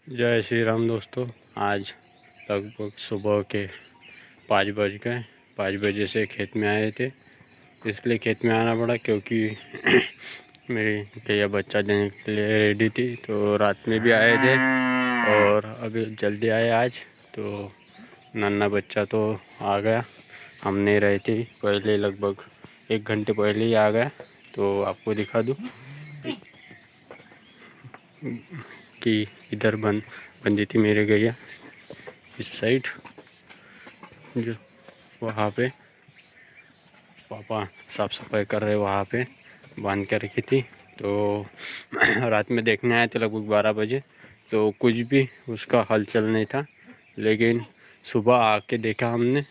जय श्री राम दोस्तों। आज लगभग सुबह के 5 बज गए। 5 बजे से खेत में आए थे, इसलिए खेत में आना पड़ा क्योंकि मेरी गैया बच्चा देने के लिए रेडी थी। तो रात में भी आए थे और अभी जल्दी आए आज। तो नन्हा बच्चा तो आ गया, हम नहीं रहे थे पहले, लगभग 1 घंटे पहले ही आ गया। तो आपको दिखा दूँ कि इधर बंदी थी मेरे गैया, इस साइड जो वहाँ पे पापा साफ सफाई कर रहे, वहाँ पे बांध कर रखी थी। तो रात में देखने आए थे लगभग 12 बजे, तो कुछ भी उसका हलचल नहीं था। लेकिन सुबह आके देखा हमने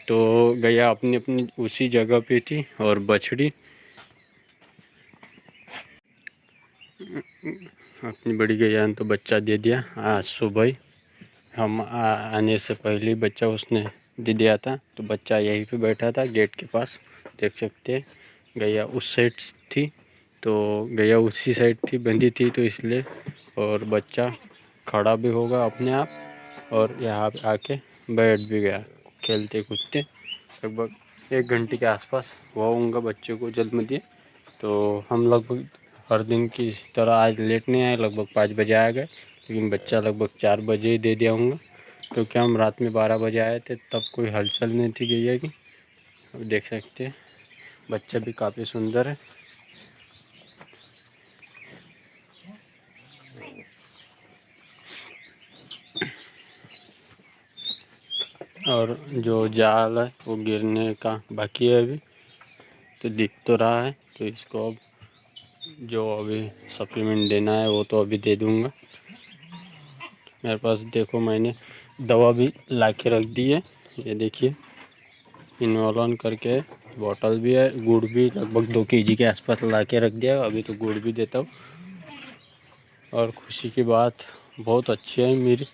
तो गैया अपनी अपनी उसी जगह पे थी और बछड़ी अपनी बड़ी गैया ने तो बच्चा दे दिया। आज सुबह ही हम आने से पहले ही बच्चा उसने दे दिया था। तो बच्चा यहीं पे बैठा था गेट के पास, देख सकते हैं। गैया उस साइड थी, तो गैया उसी साइड थी, बंधी थी, तो इसलिए। और बच्चा खड़ा भी होगा अपने आप और यहाँ पे आके बैठ भी गया खेलते कूदते। लगभग 1 घंटे के आसपास हुआ होगा बच्चे को जन्म दिए। तो हम लगभग हर दिन की तरह आज लेट नहीं आए, लगभग 5 बजे आ गए। लेकिन बच्चा लगभग 4 बजे ही दे दिया होगा, क्योंकि हम रात में 12 बजे आए थे, तब कोई हलचल नहीं थी गैया की। अब देख सकते हैं बच्चा भी काफ़ी सुंदर है। और जो जाल है वो गिरने का बाकी है अभी, तो दिख तो रहा है। तो इसको अब जो अभी सप्लीमेंट देना है वो तो अभी दे दूँगा। मेरे पास देखो मैंने दवा भी ला के रख दी है, ये देखिए इन्वॉल्न करके बॉटल भी है। गुड़ भी लगभग 2 केजी के आसपास ला के रख दिया है, अभी तो गुड़ भी देता हूँ। और खुशी की बात बहुत अच्छी है मेरी,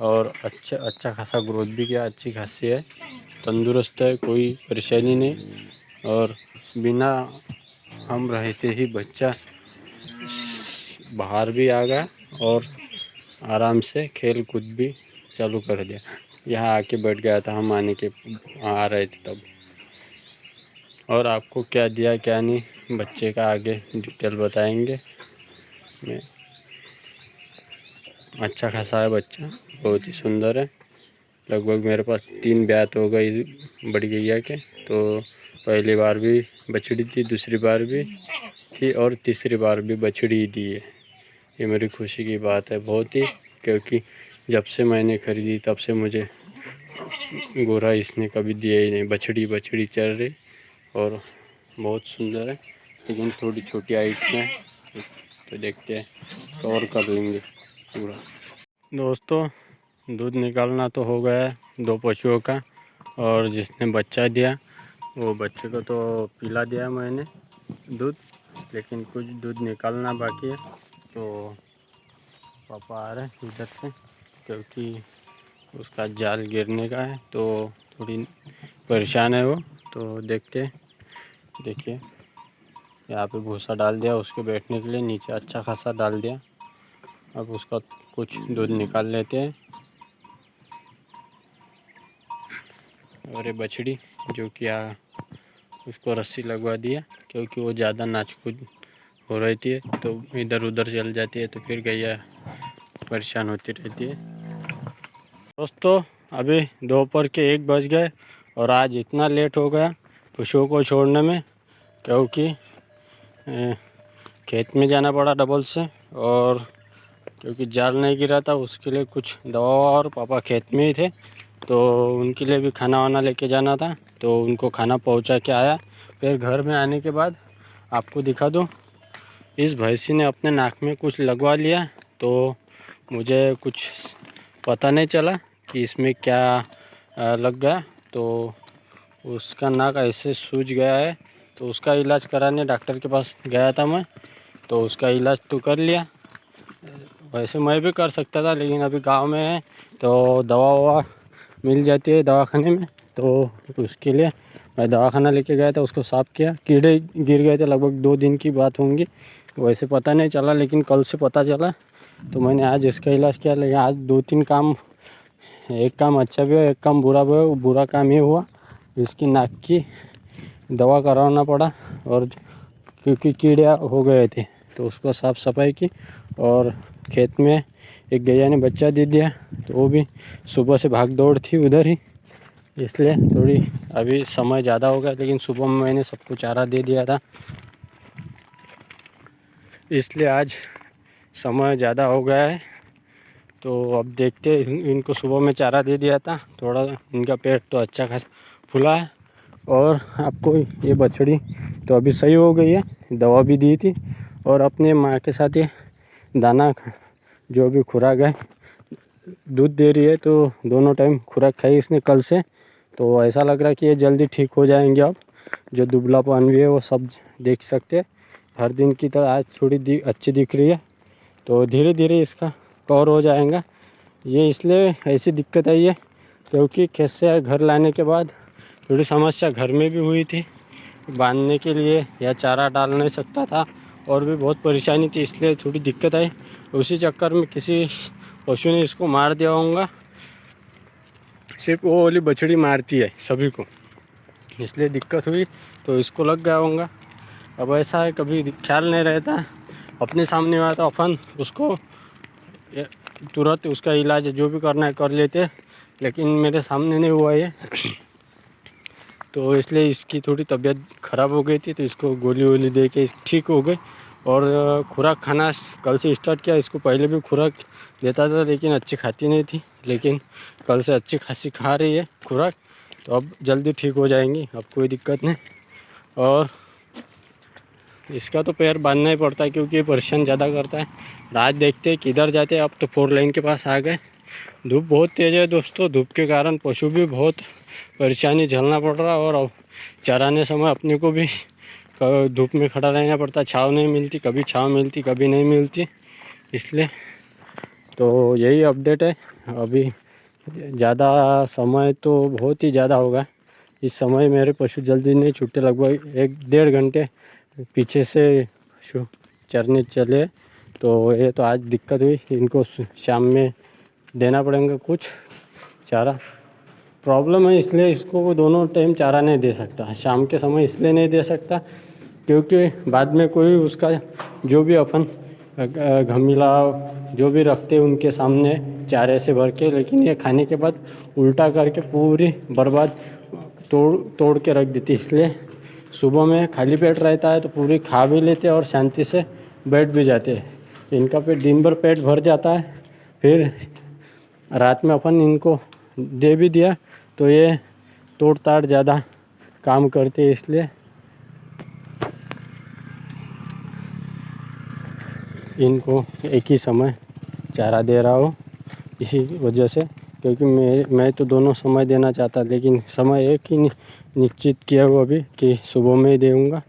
और अच्छा खासा ग्रोथ भी किया, अच्छी खासी है, तंदुरुस्त है, कोई परेशानी नहीं। और बिना हम रहते ही बच्चा बाहर भी आ गया और आराम से खेल कूद भी चालू कर दिया। यहाँ आके बैठ गया था, हम आ रहे थे तब। और आपको क्या दिया क्या नहीं बच्चे का आगे डिटेल बताएंगे। मैं अच्छा खासा है बच्चा, बहुत ही सुंदर है। लगभग मेरे पास 3 ब्यात हो गई बड़ी गैया के। तो पहली बार भी बछड़ी थी, दूसरी बार भी थी और तीसरी बार भी बछड़ी दी है। ये मेरी खुशी की बात है बहुत ही, क्योंकि जब से मैंने ख़रीदी तब से मुझे गोरा इसने कभी दिया ही नहीं। बछड़ी चल रही और बहुत सुंदर है, लेकिन थोड़ी छोटी हाइट में है। तो देखते हैं, कवर कर लेंगे पूरा। दोस्तों, दूध निकालना तो हो गया है 2 पशुओं का, और जिसने बच्चा दिया वो बच्चे को तो पिला दिया मैंने दूध, लेकिन कुछ दूध निकालना बाकी है। तो पापा आ रहे हैं इधर से, क्योंकि उसका जाल गिरने का है, तो थोड़ी परेशान है वो। तो देखते हैं, देखिए यहाँ पे भूसा डाल दिया उसके बैठने के लिए, नीचे अच्छा खासा डाल दिया। अब उसका कुछ दूध निकाल लेते हैं। और ये बछड़ी जो कि उसको रस्सी लगवा दिया, क्योंकि वो ज़्यादा नाच कूद हो रही थी, तो इधर उधर चल जाती है, तो फिर गैया परेशान होती रहती है। दोस्तों, अभी दोपहर के 1 बज गए और आज इतना लेट हो गया पशुओं को छोड़ने में, क्योंकि खेत में जाना पड़ा डबल से। और क्योंकि जाल नहीं गिरा था उसके लिए कुछ दवा, और पापा खेत में ही थे, तो उनके लिए भी खाना वाना लेके जाना था, तो उनको खाना पहुंचा के आया। फिर घर में आने के बाद आपको दिखा दूं, इस भैंसी ने अपने नाक में कुछ लगवा लिया, तो मुझे कुछ पता नहीं चला कि इसमें क्या लग गया। तो उसका नाक ऐसे सूज गया है, तो उसका इलाज कराने डॉक्टर के पास गया था मैं, तो उसका इलाज तो कर लिया। वैसे मैं भी कर सकता था, लेकिन अभी गांव में है तो दवा ववा मिल जाती है दवाखाने में, तो उसके लिए मैं दवाखाना लेके गया था, उसको साफ़ किया। कीड़े गिर गए थे, लगभग 2 दिन की बात होंगी, वैसे पता नहीं चला, लेकिन कल से पता चला तो मैंने आज इसका इलाज किया। लेकिन आज 2-3 काम, एक काम अच्छा भी हुआ, एक काम बुरा भी हुआ। बुरा काम ये हुआ, इसकी नाक की दवा करवाना पड़ा, और क्योंकि कीड़े हो गए थे तो उसको साफ़ सफाई की। और खेत में एक गैया ने बच्चा दे दिया, तो वो भी सुबह से भाग दौड़ थी उधर ही, इसलिए थोड़ी अभी समय ज़्यादा हो गया। लेकिन सुबह में मैंने सबको चारा दे दिया था, इसलिए आज समय ज़्यादा हो गया है। तो अब देखते हैं, इनको सुबह में चारा दे दिया था, थोड़ा इनका पेट तो अच्छा खासा फूला है। और आपको ये बछड़ी तो अभी सही हो गई है, दवा भी दी थी, और अपने माँ के साथ ये दाना जो भी खुराक है, दूध दे रही है, तो दोनों टाइम खुराक खाई इसने कल से। तो ऐसा लग रहा है कि ये जल्दी ठीक हो जाएंगे। अब जो दुबलापन भी है वो सब देख सकते हैं, हर दिन की तरह आज थोड़ी अच्छी दिख रही है। तो धीरे धीरे इसका कवर हो जाएगा। ये इसलिए ऐसी दिक्कत आई है क्योंकि खेत से घर लाने के बाद थोड़ी समस्या घर में भी हुई थी, बांधने के लिए या चारा डाल नहीं सकता था, और भी बहुत परेशानी थी, इसलिए थोड़ी दिक्कत आई। उसी चक्कर में किसी पशु ने इसको मार दिया होगा। सिर्फ वो वाली बछड़ी मारती है सभी को, इसलिए दिक्कत हुई, तो इसको लग गया होगा। अब ऐसा है, कभी ख्याल नहीं रहता, अपने सामने हुआ तो अपन उसको तुरंत उसका इलाज जो भी करना है कर लेते, लेकिन मेरे सामने नहीं हुआ ये, तो इसलिए इसकी थोड़ी तबीयत ख़राब हो गई थी, तो इसको गोली वोली दे के ठीक हो गई। और खुराक खाना कल से स्टार्ट किया। इसको पहले भी खुराक देता था, लेकिन अच्छी खाती नहीं थी, लेकिन कल से अच्छी खासी खा रही है खुराक, तो अब जल्दी ठीक हो जाएंगी, अब कोई दिक्कत नहीं। और इसका तो पैर बांधना ही पड़ता है क्योंकि ये परेशान ज़्यादा करता है। रात देखते हैं किधर जाते हैं। अब तो 4 लाइन के पास आ गए। धूप बहुत तेज़ है दोस्तों, धूप के कारण पशु भी बहुत परेशानी झेलना पड़ रहा है, और अब चराने समय अपने को भी धूप में खड़ा रहना पड़ता है। छाँव नहीं मिलती, कभी छाँव मिलती कभी नहीं मिलती, इसलिए तो यही अपडेट है। अभी ज़्यादा समय तो बहुत ही ज़्यादा होगा, इस समय मेरे पशु जल्दी नहीं छूटते, लगभग 1-1.5 घंटे पीछे से चरने चले। तो ये तो आज दिक्कत हुई, इनको शाम में देना पड़ेगा कुछ चारा। प्रॉब्लम है, इसलिए इसको दोनों टाइम चारा नहीं दे सकता। शाम के समय इसलिए नहीं दे सकता क्योंकि बाद में कोई उसका जो भी अपन घमीला जो भी रखते उनके सामने चारे से भर के, लेकिन ये खाने के बाद उल्टा करके पूरी बर्बाद तोड़ के रख देती। इसलिए सुबह में खाली पेट रहता है तो पूरी खा भी लेते और शांति से बैठ भी जाते हैं। इनका पेट दिन भर पेट भर जाता है, फिर रात में अपन इनको दे भी दिया तो ये तोड़ ताड़ ज़्यादा काम करते हैं, इसलिए इनको एक ही समय चारा दे रहा हूँ। इसी वजह से, क्योंकि मैं तो दोनों समय देना चाहता, लेकिन समय एक ही निश्चित किया हुआ अभी कि सुबह में ही दूँगा,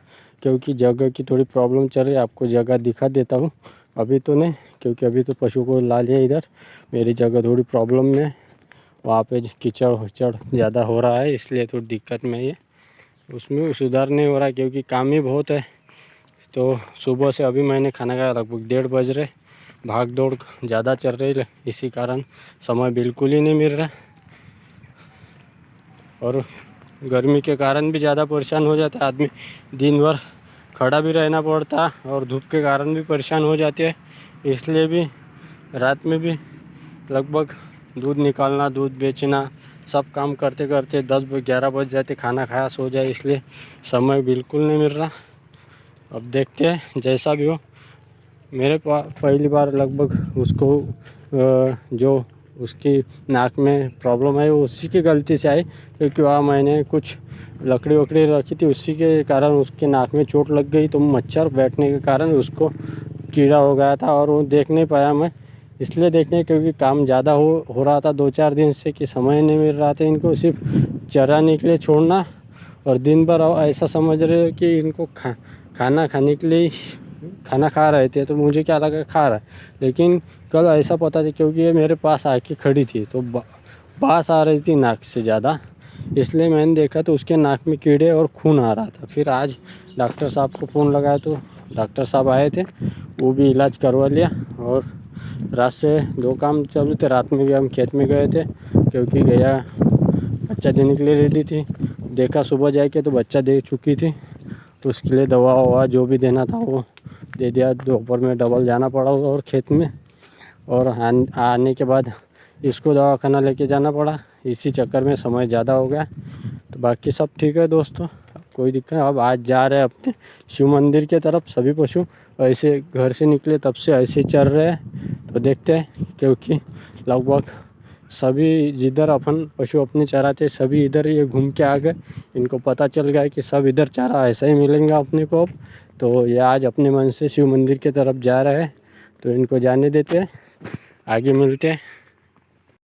क्योंकि जगह की थोड़ी प्रॉब्लम चल रही है। आपको जगह दिखा देता हूँ, अभी तो नहीं क्योंकि अभी तो पशु को ला लिया इधर। मेरी जगह थोड़ी प्रॉब्लम में, वहाँ पे कीचड़ उचड़ ज़्यादा हो रहा है, इसलिए थोड़ी दिक्कत में है। उसमें सुधार नहीं हो रहा क्योंकि काम ही बहुत है। तो सुबह से अभी मैंने खाना खाया, लगभग 1:30 बज रहे, भाग दौड़ ज़्यादा चल रही है, इसी कारण समय बिल्कुल ही नहीं मिल रहा। और गर्मी के कारण भी ज़्यादा परेशान हो जाता है आदमी, दिन भर खड़ा भी रहना पड़ता, और धूप के कारण भी परेशान हो जाते हैं। इसलिए भी रात में भी लगभग दूध निकालना, दूध बेचना, सब काम करते करते 10-11 बज जाते, खाना खाया सो जाए, इसलिए समय बिल्कुल नहीं मिल रहा। अब देखते हैं जैसा भी हो। मेरे पहली बार लगभग उसको जो उसकी नाक में प्रॉब्लम है वो उसी की गलती से आई, क्योंकि वहाँ मैंने कुछ लकड़ी वकड़ी रखी थी, उसी के कारण उसके नाक में चोट लग गई। तो मच्छर बैठने के कारण उसको कीड़ा हो गया था, और वो देख नहीं पाया मैं, इसलिए देखने क्योंकि काम ज़्यादा हो रहा था 2-4 दिन से, कि समय नहीं मिल रहा था इनको सिर्फ चराने के लिए छोड़ना, और दिन भर ऐसा समझ रहे हो कि इनको खाना खाने के लिए खाना खा रहे थे। तो मुझे क्या लगा खा रहा है, लेकिन कल ऐसा पता था क्योंकि ये मेरे पास आके खड़ी थी तो बास आ रही थी नाक से ज़्यादा, इसलिए मैंने देखा तो उसके नाक में कीड़े और खून आ रहा था। फिर आज डॉक्टर साहब को फ़ोन लगाया तो डॉक्टर साहब आए थे, वो भी इलाज करवा लिया, और रात से 2 काम चालू थे। रात में भी हम खेत में गए थे क्योंकि गैया बच्चा देने के लिए रेडी थी। देखा सुबह जाके तो बच्चा दे चुकी थी, तो उसके लिए दवा ववा जो भी देना था वो दे दिया। दोपहर में डबल जाना पड़ा और खेत में, और आने के बाद इसको दवाखाना लेके जाना पड़ा। इसी चक्कर में समय ज़्यादा हो गया। तो बाकी सब ठीक है दोस्तों, कोई दिक्कत। अब आज जा रहे हैं अपने शिव मंदिर के तरफ। सभी पशु ऐसे घर से निकले तब से ऐसे चल रहे हैं, तो देखते हैं। क्योंकि लगभग सभी जिधर अपन पशु अपने चराते सभी इधर ये घूम के आ गए। इनको पता चल गया कि सब इधर चारा ऐसा ही मिलेंगे अपने को अब। तो ये आज अपने मन से शिव मंदिर के तरफ जा रहे हैं, तो इनको जाने देते हैं, आगे मिलते हैं।